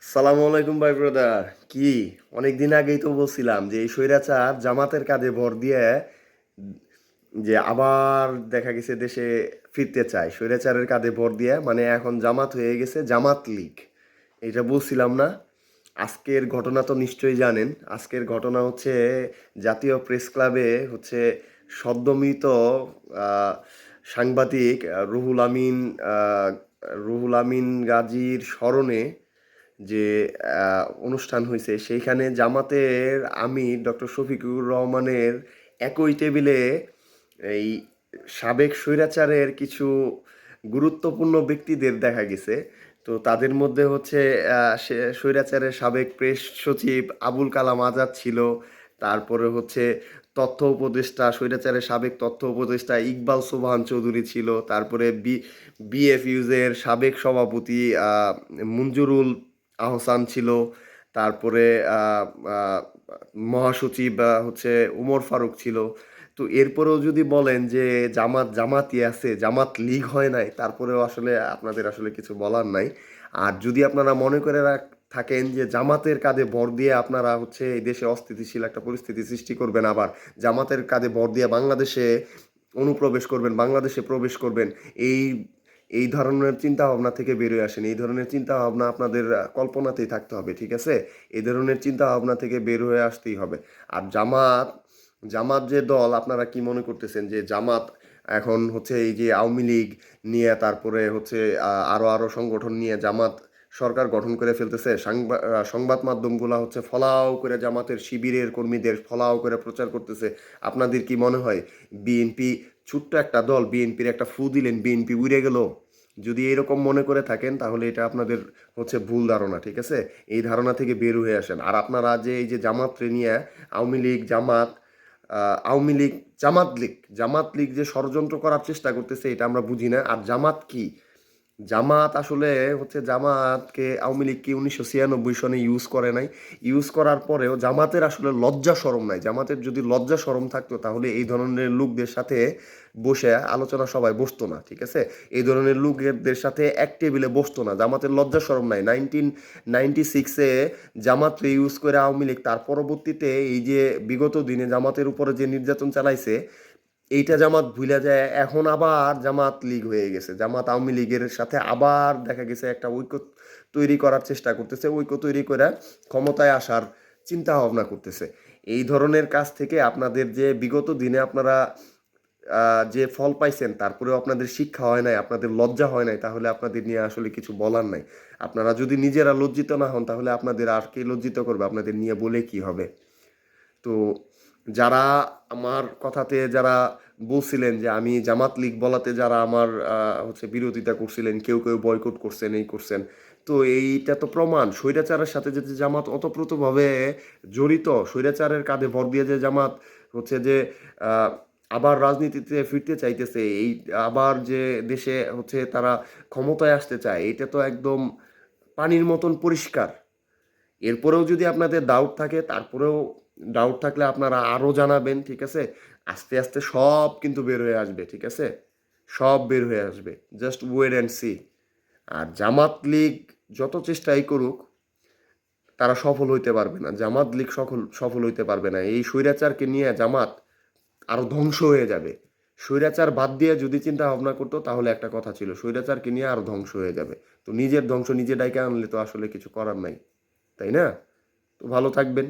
সালামু আলাইকুম ভাই ব্রাদার। কি অনেকদিন আগেই তো বলছিলাম যে এই স্বৈরাচার জামাতের কাঁধে ভর দিয়ে যে আবার দেখা গেছে দেশে ফিরতে চায়, স্বৈরাচারের কাঁধে ভর দিয়ে, মানে এখন জামাত হয়ে গেছে জামাত লীগ। এটা বলছিলাম না? আজকের ঘটনা তো নিশ্চয়ই জানেন। আজকের ঘটনা হচ্ছে জাতীয় প্রেস ক্লাবে হচ্ছে সদ্যমৃত আহ, সাংবাদিক আহ, রুহুল আমিন গাজীর স্মরণে যে অনুষ্ঠান হয়েছে, সেইখানে জামাতের আমির ডক্টর শফিকুর রহমানের একই টেবিলে এই সাবেক স্বৈরাচারের কিছু গুরুত্বপূর্ণ ব্যক্তিদের দেখা গেছে। তো তাদের মধ্যে হচ্ছে স্বৈরাচারের সাবেক প্রেস সচিব আবুল কালাম আজাদ ছিল। তারপরে হচ্ছে তথ্য উপদেষ্টা, স্বৈরাচারের সাবেক তথ্য উপদেষ্টা ইকবাল সোবহান চৌধুরী ছিল। তারপরে বিএফইউজের সাবেক সভাপতি মঞ্জুরুল আহসান ছিল। তারপরে আহ, আহ, মহাসচিব হচ্ছে উমর ফারুক ছিল। তো এরপরেও যদি বলেন যে জামাতই আছে, জামাত লীগ হয় নাই, তারপরেও আসলে আপনাদের আসলে কিছু বলার নাই। আর যদি আপনারা মনে করে থাকেন যে জামাতের কাঁধে ভর দিয়ে আপনারা হচ্ছে এই দেশে অস্থিতিশীল একটা পরিস্থিতি সৃষ্টি করবেন, আবার জামাতের কাঁধে ভর দিয়ে বাংলাদেশে অনুপ্রবেশ করবেন, বাংলাদেশে প্রবেশ করবেন, এই এই ধরনের চিন্তা ভাবনা থেকে বেরিয়ে আসেন। এই ধরনের চিন্তা ভাবনা আপনাদের কল্পনাতেই থাকতে হবে, ঠিক আছে? এই ধরনের চিন্তা ভাবনা থেকে বের হয়ে আসতেই হবে। আর জামাত জামাত যে দল, আপনারা কি মনে করতেছেন যে জামাত এখন হচ্ছে এই যে আওয়ামী লীগ নিয়ে, তারপরে হচ্ছে আরো আরো সংগঠন নিয়ে জামাত সরকার গঠন করে ফেলতেছে? সংবাদ মাধ্যমগুলা হচ্ছে ফলাও করে জামাতের শিবিরের কর্মীদের ফলাও করে প্রচার করতেছে। আপনাদের কি মনে হয় বিএনপি ছোট্ট একটা দল, বিএনপির একটা ফু দিলেন বিএনপি উড়ে গেল? যদি এরকম মনে করে থাকেন তাহলে এটা আপনাদের হচ্ছে ভুল ধারণা, ঠিক আছে? এই ধারণা থেকে বের হয়ে আসেন। আর আপনারা যে এই যে জামাত নিয়ে আওয়ামী লীগ জামাত আওয়ামী লীগ জামাত লীগ যে ষড়যন্ত্র করার চেষ্টা করতেছে, এটা আমরা বুঝি না। আর জামাত কি? জামাত আসলে হচ্ছে, জামাতকে আওয়ামী লীগ কি 1996 সনে ইউজ করে নাই? ইউজ করার পরেও জামাতের আসলে লজ্জা শরম নাই। জামাতের যদি লজ্জা শরম থাকতো তাহলে এই ধরনের লোকদের সাথে বসে আলোচনা সবাই বসতো না, ঠিক আছে? এই ধরনের লোকদের সাথে এক টেবিলে বসতো না। জামাতের লজ্জা শরম নাই। 1996-এ জামাতকে ইউজ করে আওয়ামী লীগ তার পরবর্তীতে এই যে বিগত দিনে জামাতের উপরে যে নির্যাতন চালাইছে, এইটা জামাত ভুলে যায়। এখন আবার জামাত লীগ হয়ে গেছে, জামাত আওয়ামী লীগের সাথে আবার দেখা গেছে একটা ঐক্য তৈরি করার চেষ্টা করতেছে, ঐক্য তৈরি করে ক্ষমতায় আসার চিন্তা ভাবনা করতেছে। এই ধরনের কাজ থেকে আপনাদের যে বিগত দিনে আপনারা যে ফল পাইছেন, তারপরেও আপনাদের শিক্ষা হয় নাই, আপনাদের লজ্জা হয় নাই, তাহলে আপনাদের নিয়ে আসলে কিছু বলার নাই। আপনারা যদি নিজেরা লজ্জিত না হন তাহলে আপনাদের আর কে লজ্জিত করবে? আপনাদের নিয়ে বলে কি হবে? তো যারা আমার কথাতে যারা বলছিলেন যে আমি জামাত লীগ বলাতে, যারা আমার হচ্ছে বিরোধিতা করছিলেন, কেউ কেউ বয়কট করছেন, এই করছেন, তো এইটা তো প্রমাণ স্বৈরাচারের সাথে যে জামাত ওতপ্রোতভাবে জড়িত। স্বৈরাচারের কাঁধে ভর দিয়ে যে জামাত হচ্ছে যে আহ, আবার রাজনীতিতে ফিরতে চাইতেছে, এই আবার যে দেশে হচ্ছে তারা ক্ষমতায় আসতে চায়, এটা তো একদম পানির মতন পরিষ্কার। এরপরেও যদি আপনাদের ডাউট থাকে, তারপরেও ডাউট থাকলে আপনারা আরও জানাবেন, ঠিক আছে? আস্তে আস্তে সব কিন্তু বের হয়ে আসবে, ঠিক আছে? সব বের হয়ে আসবে, জাস্ট ওয়েট অ্যান্ড সি। আর জামাত লীগ যত চেষ্টাই করুক, তারা সফল হইতে পারবে না। জামাত লীগ সফল সফল হইতে পারবে না। এই স্বৈরাচারকে নিয়ে জামাত আরো ধ্বংস হয়ে যাবে। স্বৈরাচার বাদ দিয়ে যদি চিন্তা ভাবনা করতো তাহলে একটা কথা ছিল, স্বৈরাচারকে নিয়ে আরো ধ্বংস হয়ে যাবে। তো নিজের ধ্বংস নিজে ডাইকে আনলে তো আসলে কিছু করার নাই, তাই না? তো ভালো থাকবেন।